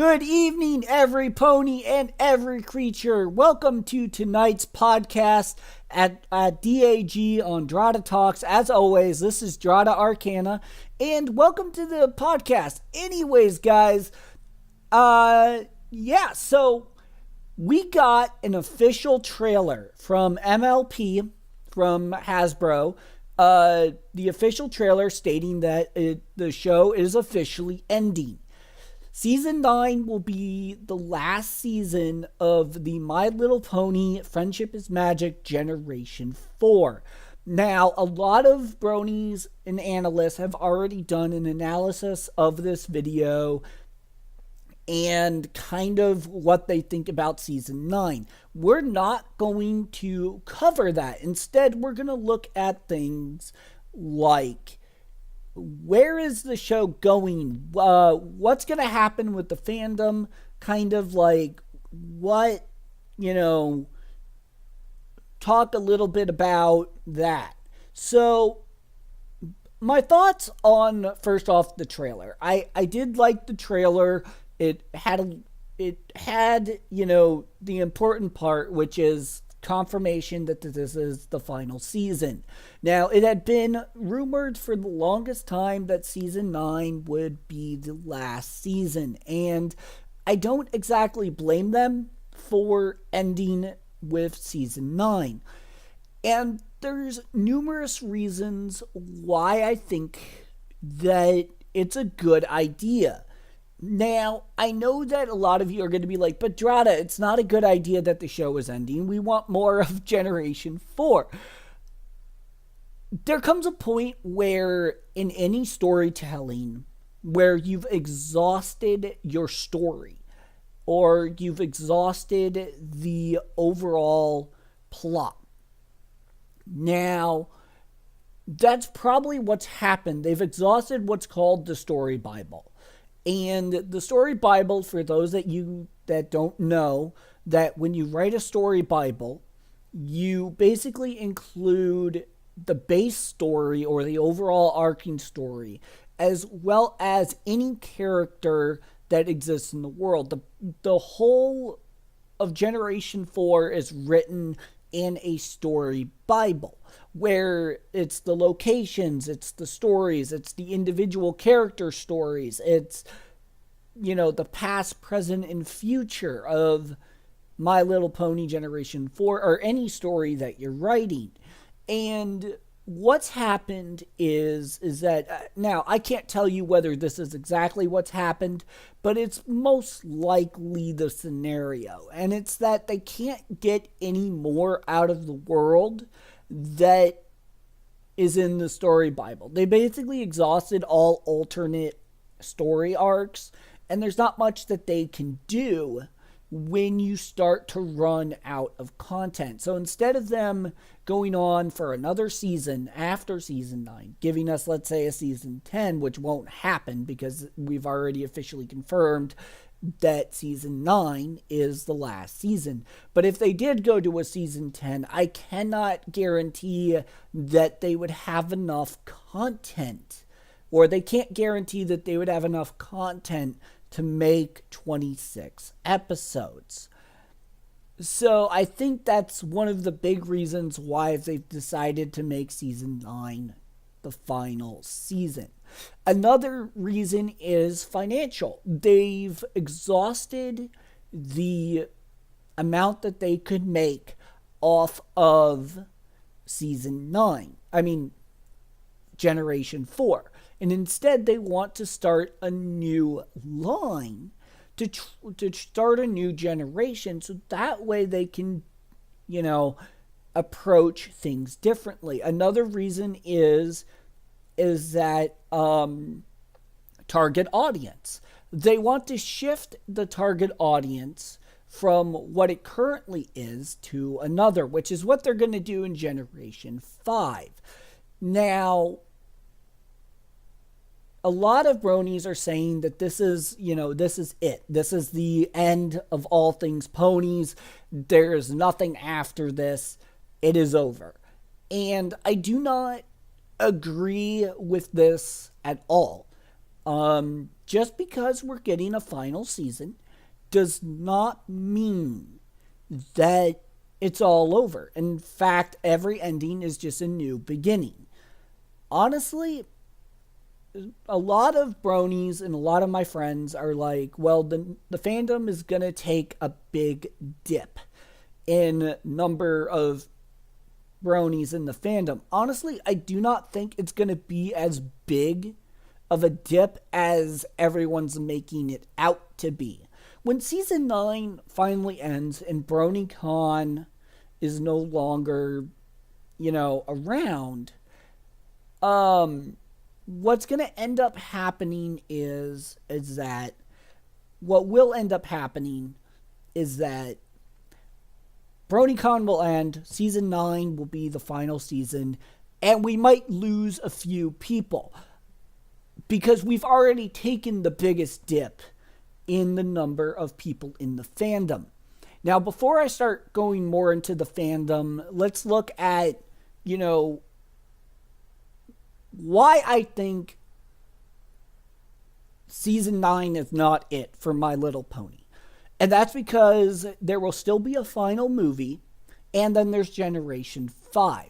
Good evening, every pony and every creature. Welcome to tonight's podcast at DAG on Dratta Talks. As always, this is Dratta Arcana, and welcome to the podcast. Anyways, guys, so we got an official trailer from MLP, from Hasbro, the official trailer stating that the show is officially ending. Season 9 will be the last season of the My Little Pony Friendship is Magic Generation 4. Now, a lot of bronies and analysts have already done an analysis of this video and kind of what they think about Season 9. We're not going to cover that. Instead, we're going to look at things like, where is the show going? What's going to happen with the fandom? Kind of like what, talk a little bit about that. So, my thoughts on, first off, the trailer. I did like the trailer. It had, the important part, which is confirmation that this is the final season. Now, it had been rumored for the longest time that Season 9 would be the last season, and I don't exactly blame them for ending with Season 9. And there's numerous reasons why I think that it's a good idea. Now, I know that a lot of you are going to be like, but Dratta, it's not a good idea that the show is ending. We want more of Generation 4. There comes a point where in any storytelling, where you've exhausted your story, or you've exhausted the overall plot. Now, that's probably what's happened. They've exhausted what's called the story Bible. And the story Bible, for those that don't know, that when you write a story Bible, you basically include the base story or the overall arcing story, as well as any character that exists in the world. The whole of Generation 4 is written in a story Bible, where it's the locations, it's the stories, it's the individual character stories, it's, the past, present, and future of My Little Pony Generation 4, or any story that you're writing. And what's happened is that, now, I can't tell you whether this is exactly what's happened, but it's most likely the scenario. And it's that they can't get any more out of the world that is in the story Bible. They basically exhausted all alternate story arcs, and there's not much that they can do when you start to run out of content. So instead of them going on for another season after Season 9, giving us, let's say, a Season 10, which won't happen because we've already officially confirmed that Season 9 is the last season. But if they did go to a Season 10, I cannot guarantee that they would have enough content, or they can't guarantee that they would have enough content to make 26 episodes. So I think that's one of the big reasons why they've decided to make Season 9 the final season. Another reason is financial. They've exhausted the amount that they could make off of Generation 4. And instead, they want to start a new line, to start a new generation, so that way they can, approach things differently. Another reason is that target audience. They want to shift the target audience from what it currently is to another, which is what they're going to do in Generation 5. Now, a lot of bronies are saying that this is it. This is the end of all things ponies. There's nothing after this. It is over. And I do not agree with this at all. Just because we're getting a final season does not mean that it's all over. In fact, every ending is just a new beginning. Honestly, a lot of bronies and a lot of my friends are like, well, the fandom is going to take a big dip in number of bronies in the fandom. Honestly, I do not think it's going to be as big of a dip as everyone's making it out to be. When season 9 finally ends and BronyCon is no longer, around, what's going to end up happening is that what will end up happening is that BronyCon will end, season 9 will be the final season, and we might lose a few people because we've already taken the biggest dip in the number of people in the fandom. Now, before I start going more into the fandom, let's look at, why I think season 9 is not it for My Little Pony. And that's because there will still be a final movie, and then there's Generation 5.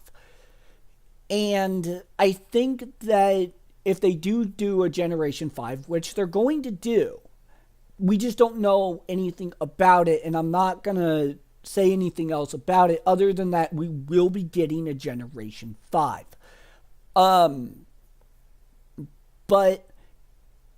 And I think that if they do a Generation 5, which they're going to do, we just don't know anything about it, and I'm not going to say anything else about it other than that we will be getting a Generation 5. But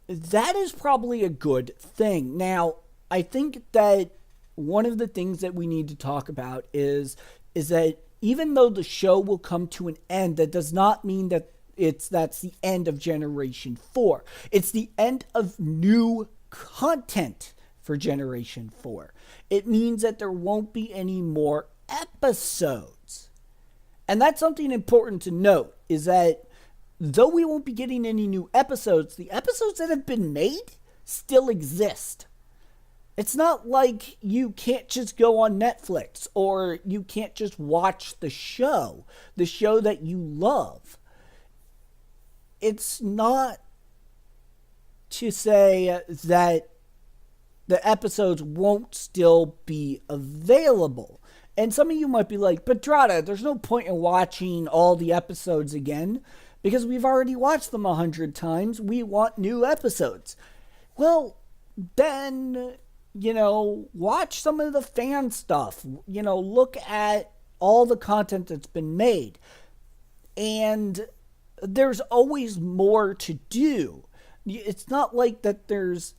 that is probably a good thing. Now, I think that one of the things that we need to talk about is that even though the show will come to an end, that does not mean that that's the end of Generation 4. It's the end of new content for Generation 4. It means that there won't be any more episodes. And that's something important to note, is that though we won't be getting any new episodes, the episodes that have been made still exist. It's not like you can't just go on Netflix or you can't just watch the show that you love. It's not to say that the episodes won't still be available. And some of you might be like, but Dratta, there's no point in watching all the episodes again because we've already watched them 100 times. We want new episodes. Well, then, watch some of the fan stuff. Look at all the content that's been made. And there's always more to do. It's not like that there's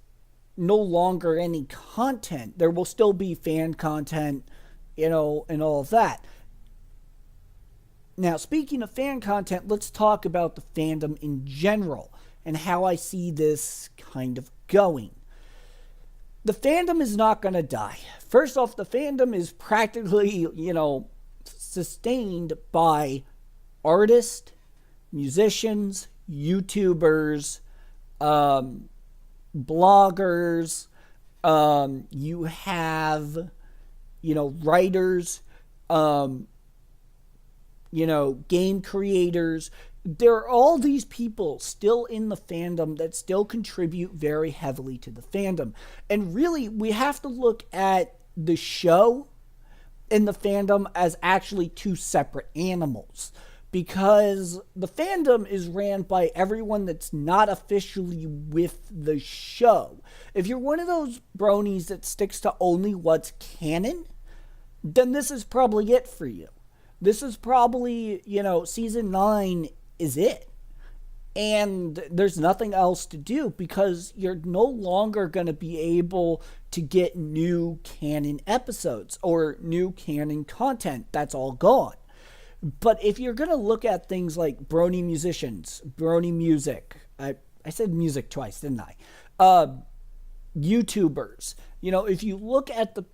no longer any content. There will still be fan content, and all of that. Now, speaking of fan content, let's talk about the fandom in general and how I see this kind of going. The fandom is not going to die. First off, the fandom is practically, sustained by artists, musicians, YouTubers, bloggers, you have, writers, game creators. There are all these people still in the fandom that still contribute very heavily to the fandom. And really, we have to look at the show and the fandom as actually two separate animals. Because the fandom is ran by everyone that's not officially with the show. If you're one of those bronies that sticks to only what's canon, then this is probably it for you. This is probably, season 9 is it. And there's nothing else to do because you're no longer going to be able to get new canon episodes or new canon content. That's all gone. But if you're going to look at things like brony musicians, brony music, I said music twice, didn't I? YouTubers, if you look at the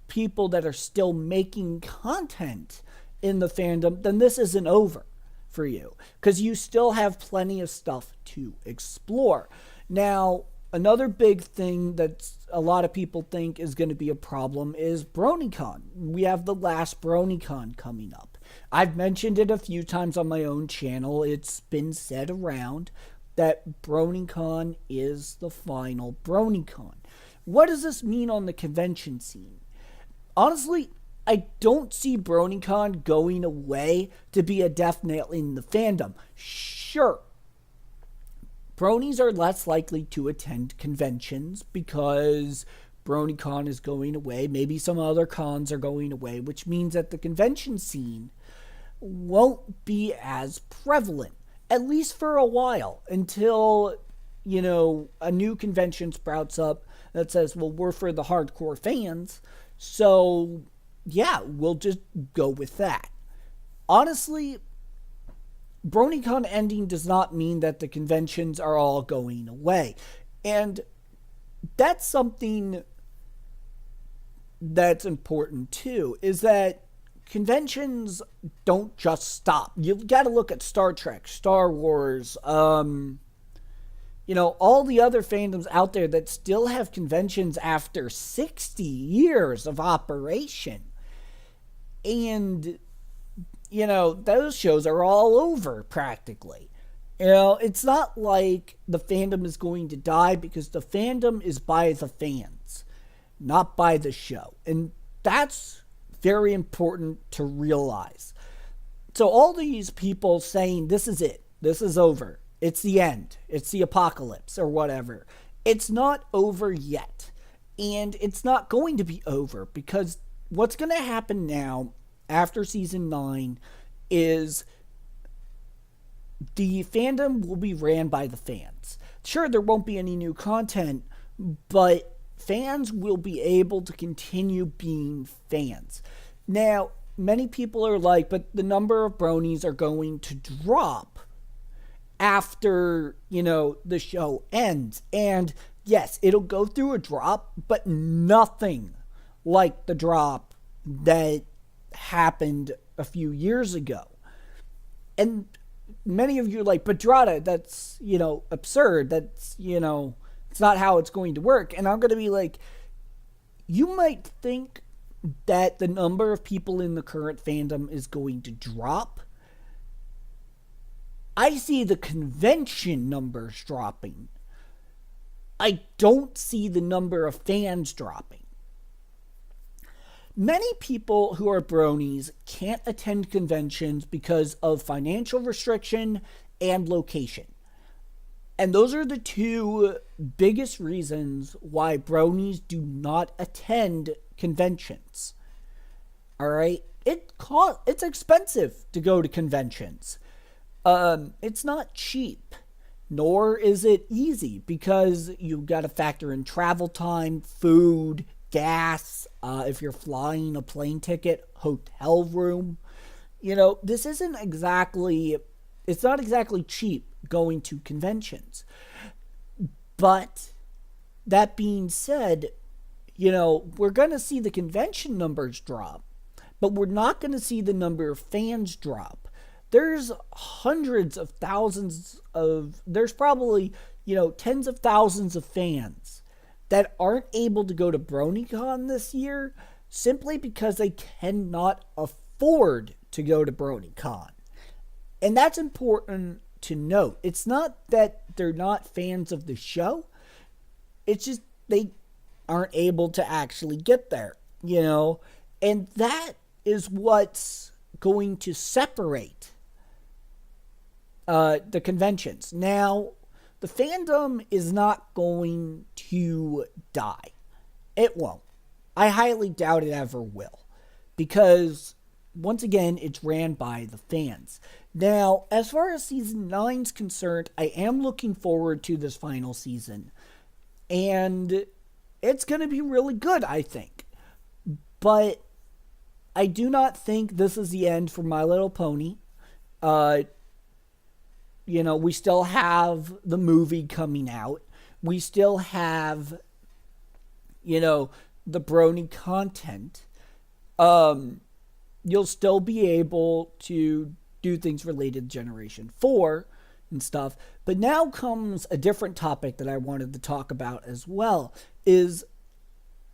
people that are still making content in the fandom, then this isn't over for you because you still have plenty of stuff to explore. Now, another big thing that a lot of people think is going to be a problem is BronyCon. We have the last BronyCon coming up. I've mentioned it a few times on my own channel. It's been said around. that BronyCon is the final BronyCon. What does this mean on the convention scene? Honestly, I don't see BronyCon going away to be a death nail in the fandom. Sure, bronies are less likely to attend conventions because BronyCon is going away. Maybe some other cons are going away, which means that the convention scene won't be as prevalent, at least for a while, until, a new convention sprouts up that says, well, we're for the hardcore fans. So, yeah, we'll just go with that. Honestly, BronyCon ending does not mean that the conventions are all going away. And that's something that's important too, is that conventions don't just stop. You've got to look at Star Trek, Star Wars, all the other fandoms out there that still have conventions after 60 years of operation. And, those shows are all over practically. It's not like the fandom is going to die, because the fandom is by the fans, not by the show. And that's very important to realize. So all these people saying, this is it, this is over, it's the end, it's the apocalypse, or whatever. It's not over yet. And it's not going to be over, because what's going to happen now after season 9 is the fandom will be ran by the fans. Sure, there won't be any new content, but fans will be able to continue being fans. Now, many people are like, but the number of bronies are going to drop after, the show ends. And yes, it'll go through a drop, but nothing like the drop that happened a few years ago. And many of you are like, but Dratta, that's, absurd. That's, it's not how it's going to work. And I'm going to be like, you might think that the number of people in the current fandom is going to drop. I see the convention numbers dropping. I don't see the number of fans dropping. Many people who are bronies can't attend conventions because of financial restriction and location. And those are the two biggest reasons why bronies do not attend conventions. Alright? It's expensive to go to conventions. It's not cheap. Nor is it easy, because you've got to factor in travel time, food, gas, if you're flying, a plane ticket, hotel room. This isn't exactly, it's not exactly cheap going to conventions. But that being said, we're going to see the convention numbers drop, but we're not going to see the number of fans drop. There's hundreds of thousands there's probably, tens of thousands of fans that aren't able to go to BronyCon this year simply because they cannot afford to go to BronyCon. And that's important to note. It's not that they're not fans of the show. It's just they aren't able to actually get there, And that is what's going to separate the conventions. Now, the fandom is not going to die. It won't. I highly doubt it ever will. Because, once again, it's ran by the fans. Now, as far as season 9's concerned, I am looking forward to this final season. And it's going to be really good, I think. But I do not think this is the end for My Little Pony. We still have the movie coming out. We still have, the brony content. You'll still be able to do things related to Generation 4 and stuff. But now comes a different topic that I wanted to talk about as well. Is,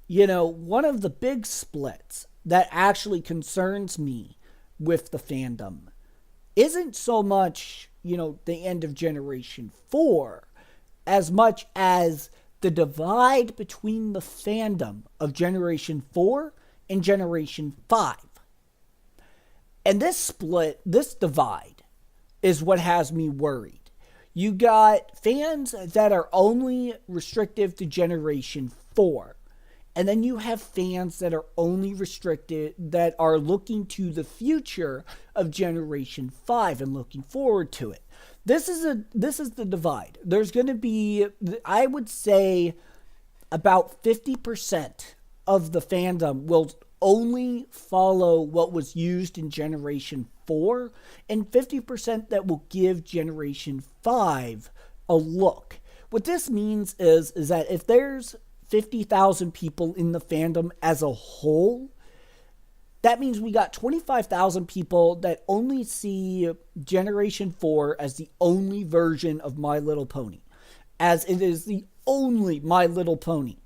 one of the big splits that actually concerns me with the fandom isn't so much the end of Generation 4 as much as the divide between the fandom of Generation 4 and Generation 5. And this divide, is what has me worried. You got fans that are only restrictive to Generation 4. And then you have fans that are only restricted, that are looking to the future of Generation 5 and looking forward to it. This is the divide. There's going to be, I would say, about 50% of the fandom will only follow what was used in Generation 4, and 50% that will give Generation 5 a look. What this means is that if there's 50,000 people in the fandom as a whole, that means we got 25,000 people that only see Generation 4 as the only version of My Little Pony, as it is the only My Little Pony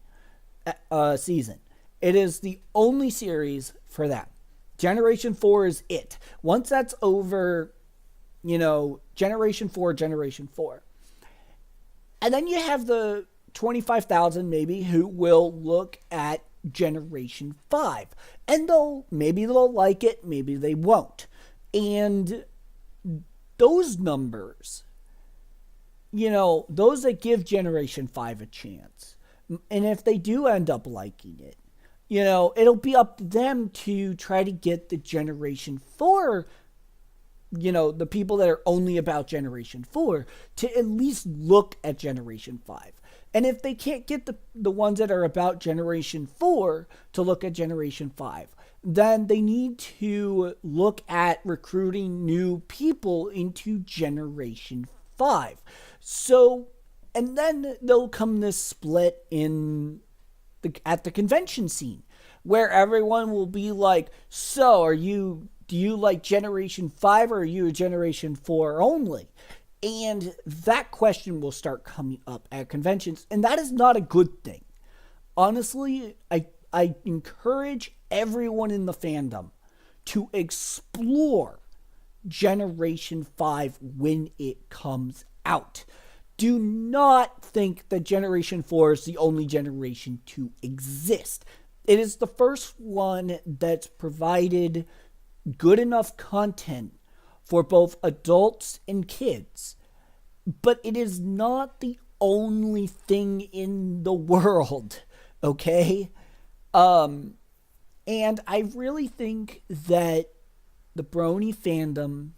season. It is the only series for that. Generation 4 is it. Once that's over, Generation 4. And then you have the 25,000 maybe who will look at Generation 5. And maybe they'll like it, maybe they won't. And those numbers, those that give Generation 5 a chance, and if they do end up liking it, it'll be up to them to try to get the Generation 4, the people that are only about Generation 4, to at least look at Generation 5. And if they can't get the ones that are about Generation 4 to look at Generation 5, then they need to look at recruiting new people into Generation 5. So, and then there'll come this split at the convention scene, where everyone will be like, so do you like Generation 5 or are you a Generation 4 only? And that question will start coming up at conventions, and that is not a good thing. Honestly, I encourage everyone in the fandom to explore Generation 5 when it comes out. Do not think that Generation 4 is the only generation to exist. It is the first one that's provided good enough content for both adults and kids. But it is not the only thing in the world, okay? And I really think that the Brony fandom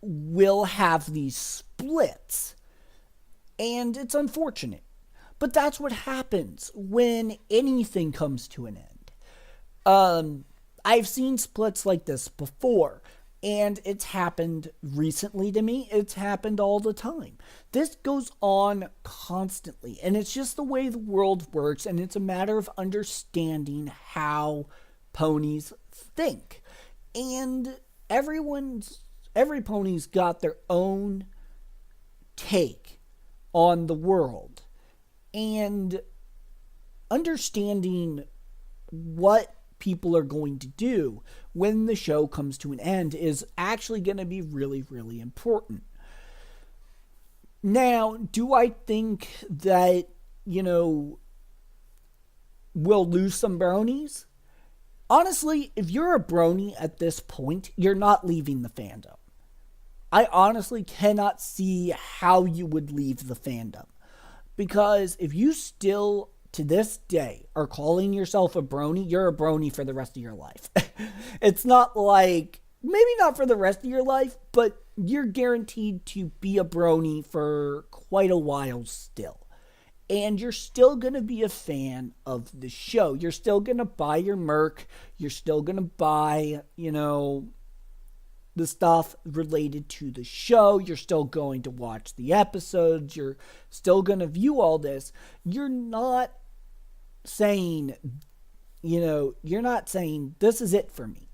will have these splits. And it's unfortunate. But that's what happens when anything comes to an end. I've seen splits like this before, and it's happened recently to me. It's happened all the time. This goes on constantly, and it's just the way the world works, and it's a matter of understanding how ponies think. And every pony's got their own take on the world, and understanding what people are going to do when the show comes to an end is actually going to be really, really important. Now, do I think that, we'll lose some bronies? Honestly, if you're a brony at this point, you're not leaving the fandom. I honestly cannot see how you would leave the fandom. Because if you still, to this day, are calling yourself a brony, you're a brony for the rest of your life. It's not like, maybe not for the rest of your life, but you're guaranteed to be a brony for quite a while still. And you're still going to be a fan of the show. You're still going to buy your merch. You're still going to buy, the stuff related to the show. You're still going to watch the episodes. You're still going to view all this. You're not saying, this is it for me.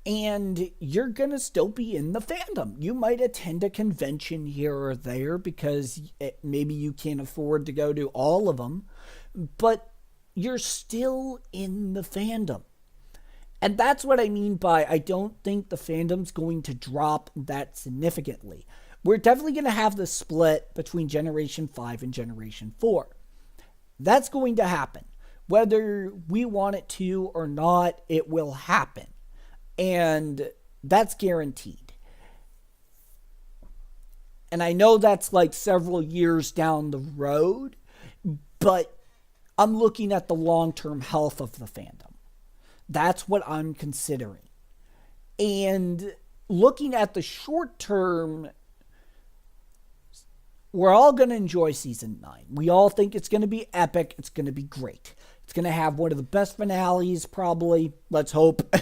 And you're going to still be in the fandom. You might attend a convention here or there because maybe you can't afford to go to all of them, but you're still in the fandom. And that's what I mean by I don't think the fandom's going to drop that significantly. We're definitely going to have the split between Generation 5 and Generation 4. That's going to happen. Whether we want it to or not, it will happen. And that's guaranteed. And I know that's like several years down the road, but I'm looking at the long-term health of the fandom. That's what I'm considering. And looking at the short term, we're all going to enjoy Season 9. We all think it's going to be epic. It's going to be great. It's going to have one of the best finales, probably. Let's hope.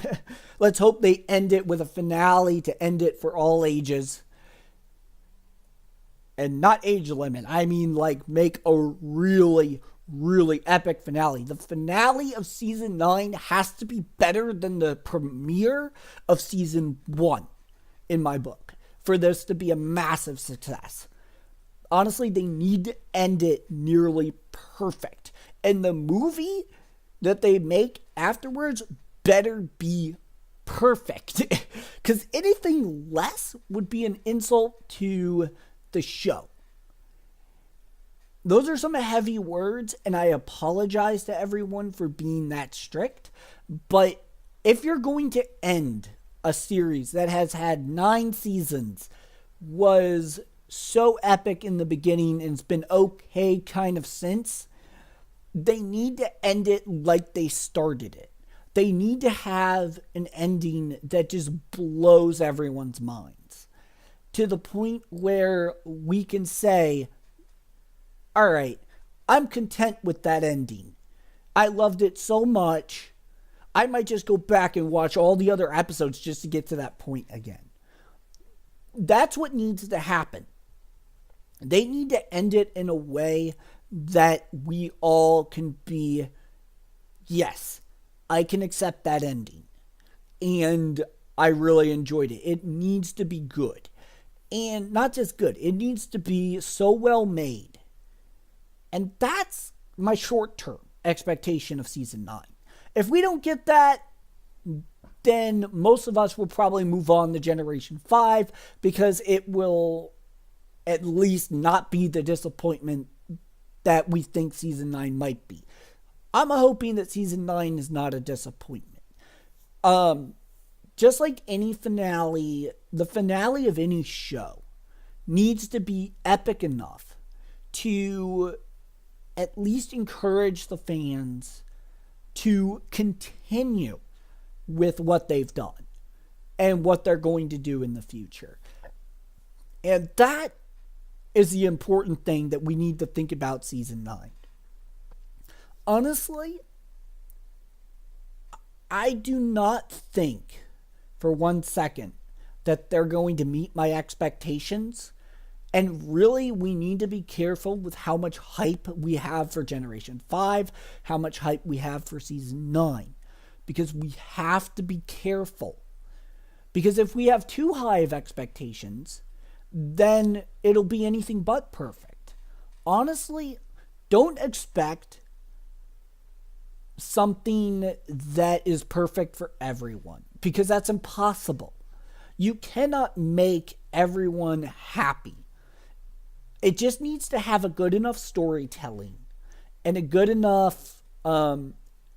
Let's hope they end it with a finale to end it for all ages. And not age limit. I mean, like, make a really, really epic finale. The finale of Season 9 has to be better than the premiere of Season 1, in my book, for this to be a massive success. Honestly, they need to end it nearly perfect. And the movie that they make afterwards better be perfect. Because anything less would be an insult to the show. Those are some heavy words, and I apologize to everyone for being that strict. But if you're going to end a series that has had 9 seasons, was so epic in the beginning and it's been okay kind of since, they need to end it like they started it. They need to have an ending that just blows everyone's minds to the point where we can say, all right, I'm content with that ending. I loved it so much, I might just go back and watch all the other episodes just to get to that point again. That's what needs to happen. They need to end it in a way that we all can be, yes, I can accept that ending. And I really enjoyed it. It needs to be good. And not just good, it needs to be so well made. And that's my short-term expectation of Season 9. If we don't get that, then most of us will probably move on to Generation 5 because it will at least not be the disappointment that we think Season 9 might be. I'm hoping that Season 9 is not a disappointment. Just like any finale, the finale of any show needs to be epic enough to at least encourage the fans to continue with what they've done and what they're going to do in the future. And that is the important thing that we need to think about Season 9. Honestly, I do not think for 1 second that they're going to meet my expectations. And really, we need to be careful with how much hype we have for Generation 5, how much hype we have for Season 9. Because we have to be careful. Because if we have too high of expectations, then it'll be anything but perfect. Honestly, don't expect something that is perfect for everyone, because that's impossible. You cannot make everyone happy. It just needs to have a good enough storytelling and a good enough of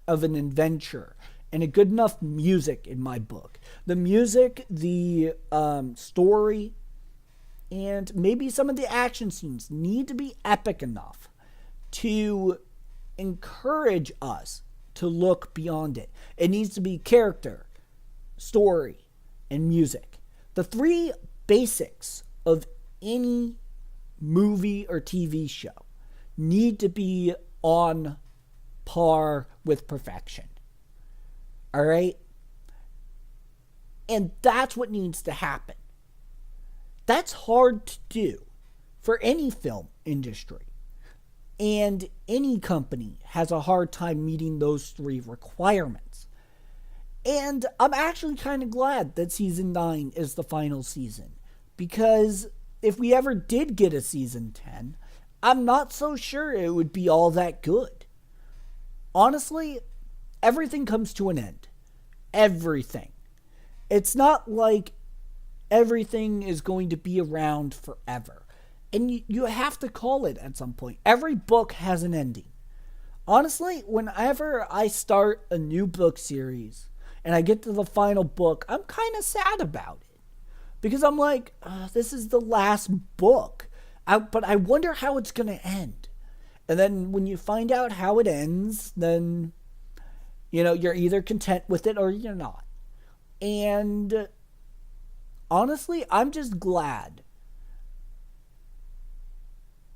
an adventure and a good enough music in my book. The music, the story, and maybe some of the action scenes need to be epic enough to encourage us to look beyond it. It needs to be character, story, and music. The 3 basics of any movie or TV show need to be on par with perfection. All right? And that's what needs to happen. That's hard to do for any film industry. And any company has a hard time meeting those 3 requirements. And I'm actually kind of glad that Season 9 is the final season. Because if we ever did get a Season 10, I'm not so sure it would be all that good. Honestly, everything comes to an end. everything. It's not like everything is going to be around forever. And you have to call it at some point. Every book has an ending. Honestly, whenever I start a new book series and I get to the final book, I'm kind of sad about it. Because I'm like, this is the last book. But I wonder how it's going to end. And then when you find out how it ends, then, you're either content with it or you're not. And honestly, I'm just glad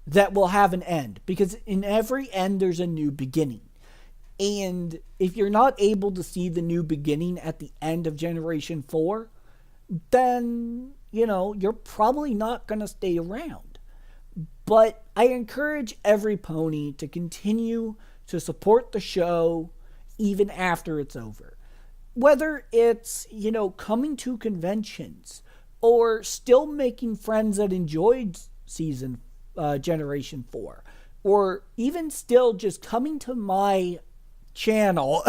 that we'll have an end, because in every end there's a new beginning. And if you're not able to see the new beginning at the end of Generation 4, then, you're probably not going to stay around. But I encourage every pony to continue to support the show even after it's over. Whether it's, coming to conventions or still making friends that enjoyed Generation 4, or even still just coming to my channel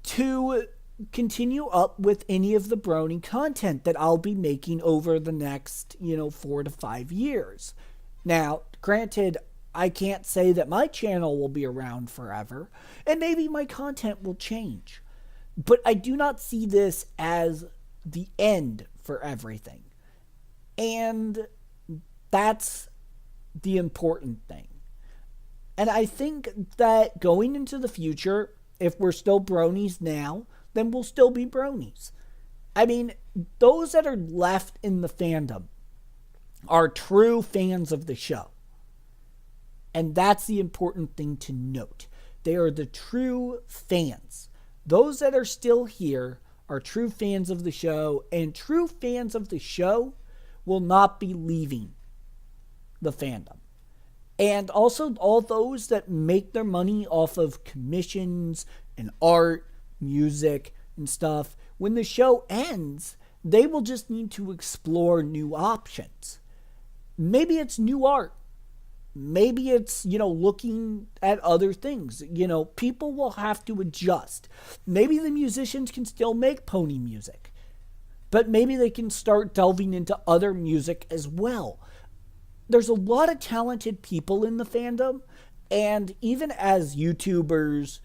to continue up with any of the Brony content that I'll be making over the next, 4 to 5 years. Now, granted, I can't say that my channel will be around forever, and maybe my content will change. But I do not see this as the end for everything. And that's the important thing. And I think that going into the future, if we're still bronies now, then we'll still be bronies. I mean, those that are left in the fandom are true fans of the show. And that's the important thing to note. They are the true fans. Those that are still here are true fans of the show, and true fans of the show will not be leaving the fandom. And also all those that make their money off of commissions and art, music, and stuff, when the show ends, they will just need to explore new options. Maybe it's new art. Maybe it's, looking at other things. People will have to adjust. Maybe the musicians can still make pony music, but maybe they can start delving into other music as well. There's a lot of talented people in the fandom, and even as YouTubers,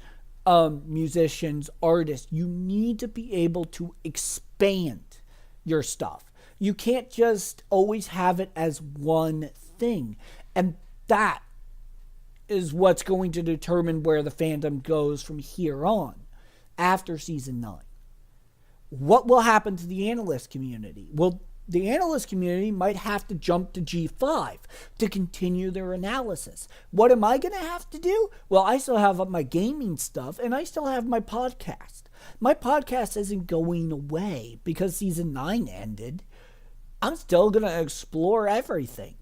musicians, artists, you need to be able to expand your stuff. You can't just always have it as one thing. And that is what's going to determine where the fandom goes from here on, after Season 9. What will happen to the analyst community? Well, the analyst community might have to jump to G5 to continue their analysis. What am I going to have to do? Well, I still have my gaming stuff, and I still have my podcast. My podcast isn't going away because Season 9 ended. I'm still going to explore everything.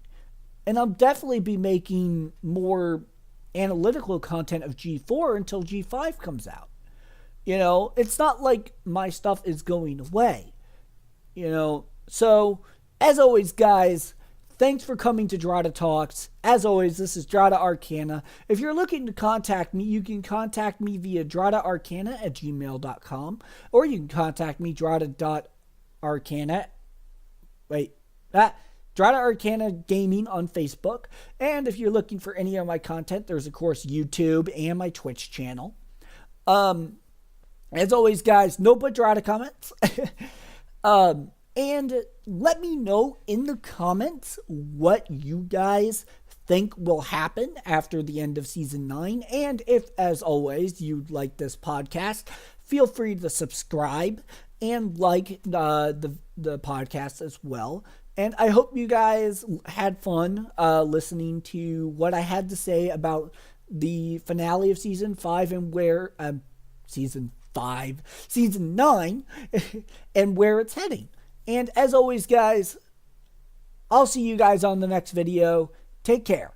And I'll definitely be making more analytical content of G4 until G5 comes out. It's not like my stuff is going away. So, as always, guys, thanks for coming to Dratta Talks. As always, this is Dratta Arcana. If you're looking to contact me, you can contact me via drattaarcana@gmail.com, or you can contact me, dratta.arcana. Dratta Arcana Gaming on Facebook. And if you're looking for any of my content, there's, of course, YouTube and my Twitch channel. As always, guys, no but Dratta comments. And let me know in the comments what you guys think will happen after the end of Season 9. And if, as always, you like this podcast, feel free to subscribe and like the podcast as well. And I hope you guys had fun listening to what I had to say about the finale of Season 5 and where... Season 9, and where it's heading. And as always, guys, I'll see you guys on the next video. Take care.